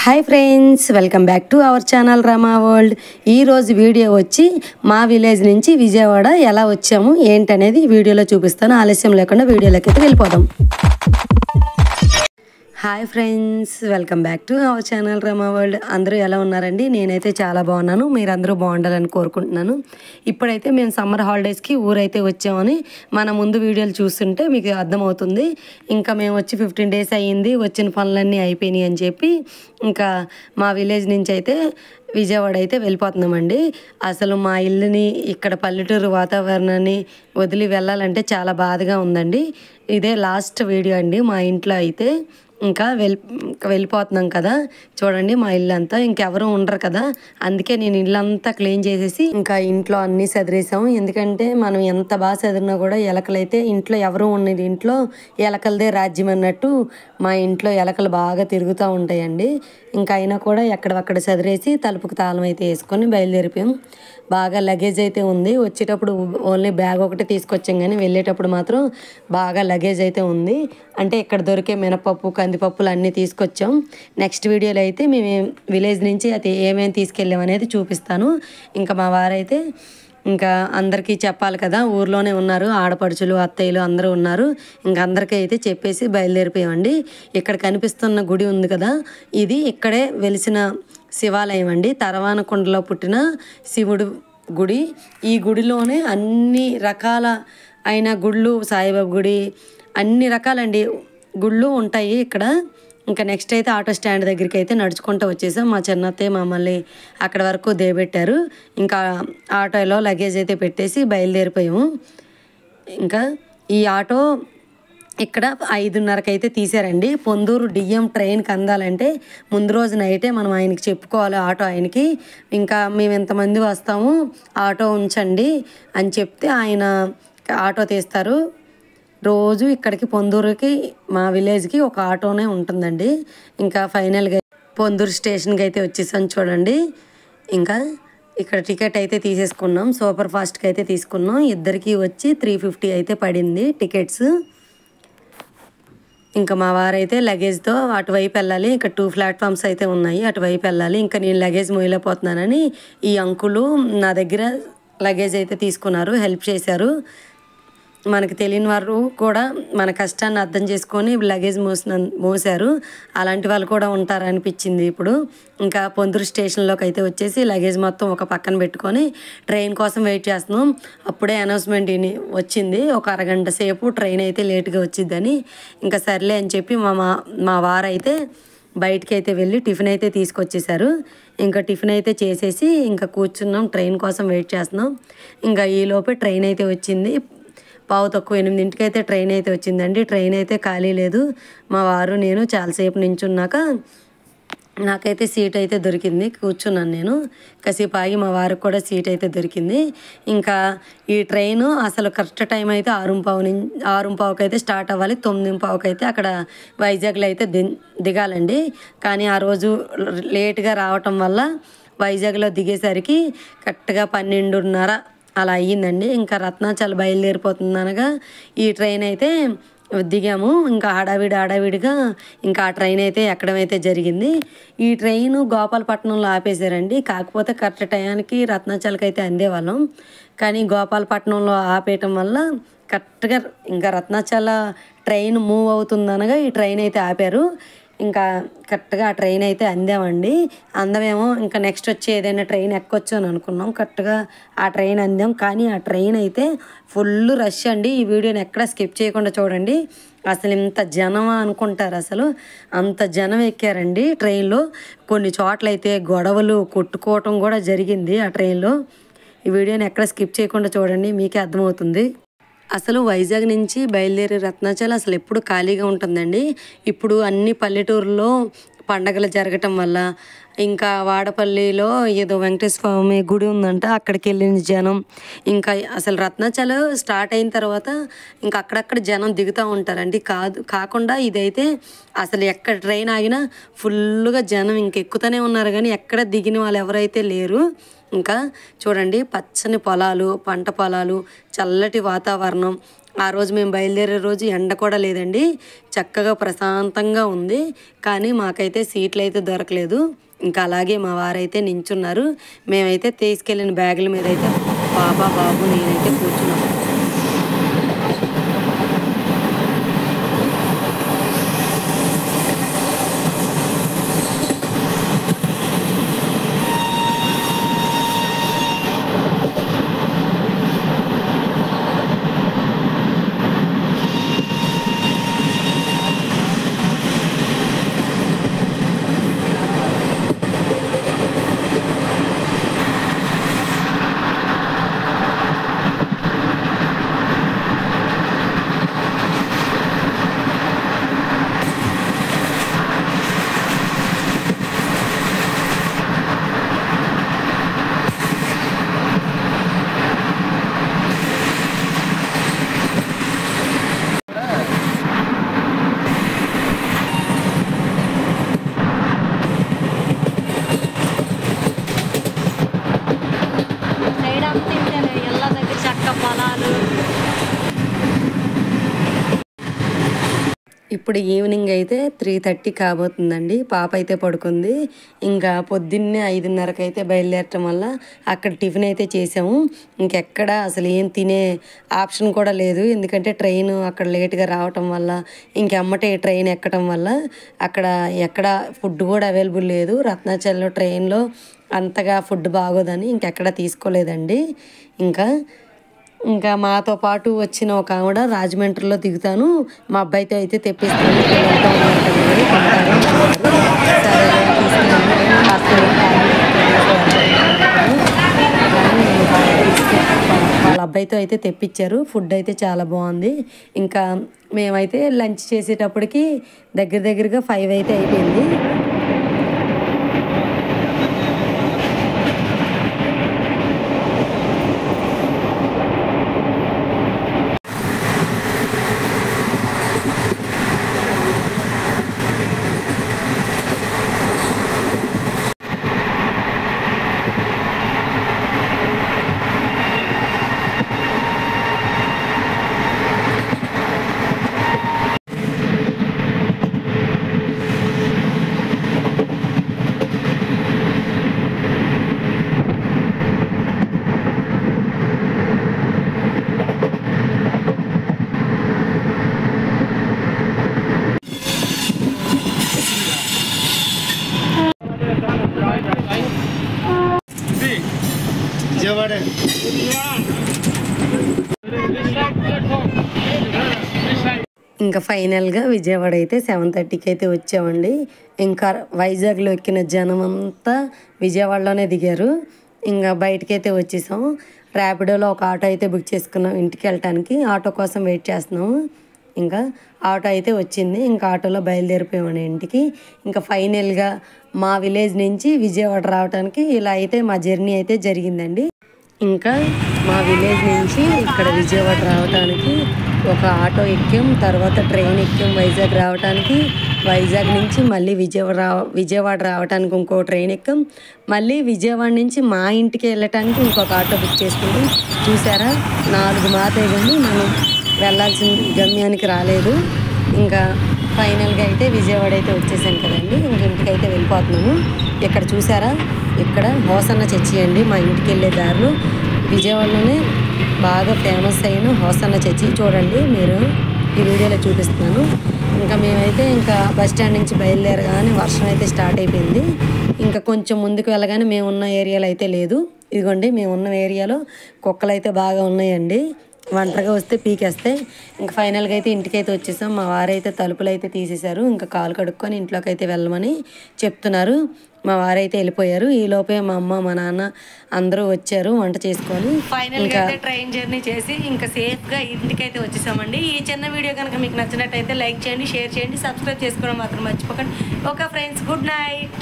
Hi friends, welcome back to our channel Rama world. ఈరోజు video వచ్చి మా village నుంచి విజయవాడ ఎలా వచ్చాము ఏంటనేది ఈ వీడియోలో చూపిస్తాను. ఆలస్యం లేకుండా వీడియోలోకి అయితే వెళ్ళిపోదాం. Hi friends, welcome back to our channel Rama world. అందరూ ఎలా ఉన్నారండి? నేనైతే చాలా బాగున్నాను. మీరందరూ బాగుండాలని కోరుకుంటున్నాను. ఇప్పుడైతే మేము సమ్మర్ హాలిడేస్కి ఊరైతే వచ్చామని మన ముందు వీడియోలు చూస్తుంటే మీకు అర్థమవుతుంది. ఇంకా మేము వచ్చి 15 days అయ్యింది, వచ్చిన పనులన్నీ అయిపోయినాయి అని చెప్పి ఇంకా మా విలేజ్ నుంచి అయితే విజయవాడ అయితే వెళ్ళిపోతున్నామండి. అసలు మా ఇల్లుని ఇక్కడ పల్లెటూరు వాతావరణాన్ని వదిలి వెళ్ళాలంటే చాలా బాధగా ఉందండి. ఇదే లాస్ట్ వీడియో అండి మా ఇంట్లో అయితే. ఇంకా వెళ్ళిపోతున్నాం కదా, చూడండి మా ఇల్లు అంతా ఇంకెవరూ ఉండరు కదా, అందుకే నేను ఇల్లంతా క్లీన్ చేసేసి ఇంకా ఇంట్లో అన్నీ సదిరేసాము. ఎందుకంటే మనం ఎంత బాగా సదిరినా కూడా ఎలకలైతే ఇంట్లో ఎవరు ఉన్నది, ఇంట్లో ఎలకలదే రాజ్యం అన్నట్టు మా ఇంట్లో ఎలకలు బాగా తిరుగుతూ ఉంటాయండి. ఇంకా అయినా కూడా ఎక్కడక్కడ సదిరేసి తలుపుకు తాళం అయితే వేసుకొని బయలుదేరిపోయాం. బాగా లగేజ్ అయితే ఉంది. వచ్చేటప్పుడు ఓన్లీ బ్యాగ్ ఒకటి తీసుకొచ్చాం, కానీ వెళ్ళేటప్పుడు మాత్రం బాగా లగేజ్ అయితే ఉంది. అంటే ఇక్కడ దొరికే మినపప్పు, కందిపప్పులు అన్నీ తీసుకొచ్చాం. నెక్స్ట్ వీడియోలో అయితే మేము విలేజ్ నుంచి అయితే ఏమేమి తీసుకెళ్ళాం అనేది చూపిస్తాను. ఇంకా మా వారైతే ఇంకా అందరికీ చెప్పాలి కదా, ఊర్లోనే ఉన్నారు, ఆడపడుచులు అత్తయ్యలు అందరూ ఉన్నారు. ఇంకా అందరికీ అయితే చెప్పేసి బయలుదేరిపోయామండి. ఇక్కడ కనిపిస్తున్న గుడి ఉంది కదా, ఇది ఇక్కడే వెలిసిన శివాలయం అండి. తరవానకొండలో పుట్టిన శివుడు గుడి. ఈ గుడిలోనే అన్ని రకాల అయిన గుళ్ళు, సాయిబాబా గుడి, అన్ని రకాలండి గుళ్ళు ఉంటాయి ఇక్కడ. ఇంకా నెక్స్ట్ అయితే ఆటో స్టాండ్ దగ్గరికి అయితే నడుచుకుంటూ వచ్చేసాం. మా చిన్నత్తయ్య మమ్మల్ని అక్కడ వరకు దేబెట్టారు. ఇంకా ఆటోలో లగేజ్ అయితే పెట్టేసి బయలుదేరిపోయాము. ఇంకా ఈ ఆటో ఇక్కడ 5:30కి అయితే తీసారండి. పొందూరు డిఎం ట్రైన్కి అందాలంటే ముందు రోజు నైటే మనం ఆయనకి చెప్పుకోవాలి, ఆటో ఆయనకి. ఇంకా మేము ఎంతమంది వస్తాము, ఆటో ఉంచండి అని చెప్తే ఆయన ఆటో తీస్తారు. రోజు ఇక్కడికి పొందూరుకి మా విలేజ్కి ఒక ఆటోనే ఉంటుందండి. ఇంకా ఫైనల్గా పొందూరు స్టేషన్కి అయితే వచ్చేసాం చూడండి. ఇంకా ఇక్కడ టికెట్ అయితే తీసేసుకున్నాం, సూపర్ ఫాస్ట్కి అయితే తీసుకున్నాం. ఇద్దరికి వచ్చి 350 అయితే పడింది టికెట్స్. ఇంకా మా వారైతే లగేజ్తో అటువైపు వెళ్ళాలి. ఇంకా 2 platforms అయితే ఉన్నాయి, అటువైపు వెళ్ళాలి. ఇంకా నేను లగేజ్ మోయలేకపోతున్నానని ఈ అంకులు నా దగ్గర లగేజ్ అయితే తీసుకున్నారు, హెల్ప్ చేశారు. మనకు తెలియని వారు కూడా మన కష్టాన్ని అర్థం చేసుకొని లగేజ్ మోసారు. అలాంటి వాళ్ళు కూడా ఉంటారనిపించింది ఇప్పుడు. ఇంకా పొందూరు స్టేషన్లోకి అయితే వచ్చేసి లగేజ్ మొత్తం ఒక పక్కన పెట్టుకొని ట్రైన్ కోసం వెయిట్ చేస్తున్నాం. అప్పుడే అనౌన్స్మెంట్ వచ్చింది, ఒక అరగంట సేపు ట్రైన్ అయితే లేట్గా వచ్చిద్దని. ఇంకా సర్లే అని చెప్పి మా వారైతే బయటికి అయితే వెళ్ళి టిఫిన్ అయితే తీసుకొచ్చేసారు. ఇంకా టిఫిన్ అయితే చేసేసి ఇంకా కూర్చున్నాం, ట్రైన్ కోసం వెయిట్ చేస్తున్నాం. ఇంకా ఈలోపే ట్రైన్ అయితే వచ్చింది. 7:45 అయితే ట్రైన్ అయితే వచ్చిందండి. ట్రైన్ అయితే ఖాళీ లేదు. మా వారు నేను చాలాసేపు నించున్నాక నాకైతే సీట్ అయితే దొరికింది, కూర్చున్నాను నేను. కాసేపు ఆగి మా వారికి కూడా సీట్ అయితే దొరికింది. ఇంకా ఈ ట్రైను అసలు కరెక్ట్ టైం అయితే 6:15కి అయితే స్టార్ట్ అవ్వాలి. 9:15కి అయితే అక్కడ వైజాగ్లో అయితే దిగాలండి. కానీ ఆ రోజు లేట్గా రావటం వల్ల వైజాగ్లో దిగేసరికి కరెక్ట్గా 12:30 అలా అయ్యిందండి. ఇంకా రత్నాచల్ బయలుదేరిపోతుంది అనగా ఈ ట్రైన్ అయితే దిగాము. ఇంకా హడావిడిగా ఇంకా ఆ ట్రైన్ అయితే ఎక్కడం అయితే జరిగింది. ఈ ట్రైన్ గోపాలపట్నంలో ఆపేశారండి. కాకపోతే కరెక్ట్ టయానికి రత్నాచల్కి అయితే అందేవాళ్ళం, కానీ గోపాలపట్నంలో ఆపేయటం వల్ల కరెక్ట్గా ఇంకా రత్నాచల ట్రైన్ మూవ్ అవుతుందనగా ఈ ట్రైన్ అయితే ఆపారు. ఇంకా కరెక్ట్గా ఆ ట్రైన్ అయితే అందామండి. అందమేమో ఇంకా నెక్స్ట్ వచ్చి ఏదైనా ట్రైన్ ఎక్కొచ్చు అని అనుకున్నాం. కరెక్ట్గా ఆ ట్రైన్ అందాం, కానీ ఆ ట్రైన్ అయితే ఫుల్ రష్ అండి. ఈ వీడియోని ఎక్కడ స్కిప్ చేయకుండా చూడండి. అసలు ఇంత జనమా అనుకుంటారు, అసలు అంత జనం ఎక్కారండి ట్రైన్లో. కొన్ని చోట్ల అయితే గొడవలు కొట్టుకోవటం కూడా జరిగింది ఆ ట్రైన్లో. ఈ వీడియోని ఎక్కడ స్కిప్ చేయకుండా చూడండి, మీకే అర్థమవుతుంది. అసలు వైజాగ్ నుంచి బయలుదేరి రత్నాచల్ అసలు ఎప్పుడు ఖాళీగా ఉంటుందండి. ఇప్పుడు అన్ని పల్లెటూరులో పండగలు జరగటం వల్ల, ఇంకా వాడపల్లిలో ఏదో వెంకటేశ్వర స్వామి గుడి ఉందంట, అక్కడికి వెళ్ళిన జనం. ఇంకా అసలు రత్నాచల్ స్టార్ట్ అయిన తర్వాత ఇంకా అక్కడక్కడ జనం దిగుతూ ఉంటారండి. కాకుండా ఇదైతే అసలు ఎక్కడ ట్రైన్ ఆగినా ఫుల్గా జనం ఇంకెక్కుతూనే ఉన్నారు, కానీ ఎక్కడ దిగిన వాళ్ళు ఎవరైతే లేరు. ఇంకా చూడండి, పచ్చని పొలాలు, పంట పొలాలు, చల్లటి వాతావరణం, ఆ రోజు మేము బయలుదేరే రోజు ఎండ కూడా లేదండి, చక్కగా ప్రశాంతంగా ఉంది. కానీ మాకైతే సీట్లు అయితే దొరకలేదు. ఇంకా అలాగే మా వారైతే నించున్నారు. మేమైతే తీసుకెళ్ళిన బ్యాగుల మీద అయితే పాప బాబు నేనైతే కూర్చున్నాము. ఇప్పుడు ఈవినింగ్ అయితే 3:30 కాబోతుందండి. పాప అయితే పడుకుంది. ఇంకా పొద్దున్నే 5:30కి అయితే బయలుదేరటం వల్ల అక్కడ టిఫిన్ అయితే చేసాము. ఇంకెక్కడ అసలు ఏం తినే ఆప్షన్ కూడా లేదు. ఎందుకంటే ట్రైన్ అక్కడ లేట్గా రావటం వల్ల ఇంకెమ్మటే ట్రైన్ ఎక్కడం వల్ల అక్కడ ఎక్కడ ఫుడ్ కూడా అవైలబుల్ లేదు. రత్నాచల్లో ట్రైన్లో అంతగా ఫుడ్ బాగోదని ఇంకెక్కడ తీసుకోలేదండి. ఇంకా మాతో పాటు వచ్చిన ఒక ఆవిడ రాజమండ్రిలో దిగుతాను, మా అబ్బాయితో అయితే తెప్పిస్తాను, వాళ్ళ అబ్బాయితో అయితే తెప్పించారు. ఫుడ్ అయితే చాలా బాగుంది. ఇంకా మేమైతే లంచ్ చేసేటప్పటికి దగ్గరగా 5 అయితే అయిపోయింది. ఇంకా ఫైనల్గా విజయవాడ అయితే 7:30కి అయితే వచ్చామండి. ఇంకా వైజాగ్లో ఎక్కిన జనం అంతా విజయవాడలోనే దిగారు. ఇంకా బయటకైతే వచ్చేసాం. ర్యాపిడోలో ఒక ఆటో అయితే బుక్ చేసుకున్నాం ఇంటికి వెళ్ళటానికి. ఆటో కోసం వెయిట్ చేస్తున్నాము. ఇంకా ఆటో అయితే వచ్చింది. ఇంకా ఆటోలో బయలుదేరిపోయామండి ఇంటికి. ఇంకా ఫైనల్గా మా విలేజ్ నుంచి విజయవాడ రావడానికి ఇలా అయితే మా జర్నీ అయితే జరిగిందండి. ఇంకా మా విలేజ్ నుంచి ఇక్కడ విజయవాడ రావడానికి ఒక ఆటో ఎక్కాం, తర్వాత ట్రైన్ ఎక్కాం వైజాగ్ రావడానికి. వైజాగ్ నుంచి మళ్ళీ విజయవాడ రావడానికి ఇంకో ట్రైన్ ఎక్కాం. మళ్ళీ విజయవాడ నుంచి మా ఇంటికి వెళ్ళటానికి ఇంకొక ఆటో బుక్ చేసుకుంటాం. చూసారా, 4 మార్లు మనం వెళ్ళాల్సిన గమ్యానికి రాలేదు. ఇంకా ఫైనల్గా అయితే విజయవాడ అయితే వచ్చేసాం కదండి. ఇంక ఇంటికి అయితే వెళ్ళిపోతున్నాము. ఇక్కడ చూసారా, ఇక్కడ హోసన్న చర్చి అండి. మా ఇంటికి వెళ్ళే దారిలో విజయవాడలోనే బాగా ఫేమస్ అయిన హోసన్న చర్చి చూడండి, మీరు ఈ వీడియోలో చూపిస్తున్నాను. ఇంకా మేమైతే ఇంకా బస్ స్టాండ్ నుంచి బయలుదేరగానే వర్షం అయితే స్టార్ట్ అయిపోయింది. ఇంకా కొంచెం ముందుకు వెళ్ళగానే మేము ఉన్న ఏరియాలో అయితే లేదు. ఇదిగోండి మేము ఉన్న ఏరియాలో కుక్కలు అయితే బాగా ఉన్నాయండి. ఒంటరిగా వస్తే పీకేస్తాయి. ఇంకా ఫైనల్గా అయితే ఇంటికైతే వచ్చేసాం. మా వారైతే తలుపులు అయితే తీసేశారు. ఇంకా కాలు కడుక్కొని ఇంట్లోకి అయితే వెళ్ళమని చెప్తున్నారు. మా వారైతే వెళ్ళిపోయారు. ఈ లోపే మా అమ్మ మా నాన్న అందరూ వచ్చారు వంట చేసుకొని. ఫైనల్గా అయితే ట్రైన్ జర్నీ చేసి ఇంకా సేఫ్గా ఇంటికైతే వచ్చేసామండి. ఈ చిన్న వీడియో కనుక మీకు నచ్చినట్టయితే లైక్ చేయండి, షేర్ చేయండి, సబ్స్క్రైబ్ చేసుకోవడం మాత్రం మర్చిపోకండి. Okay friends, good night.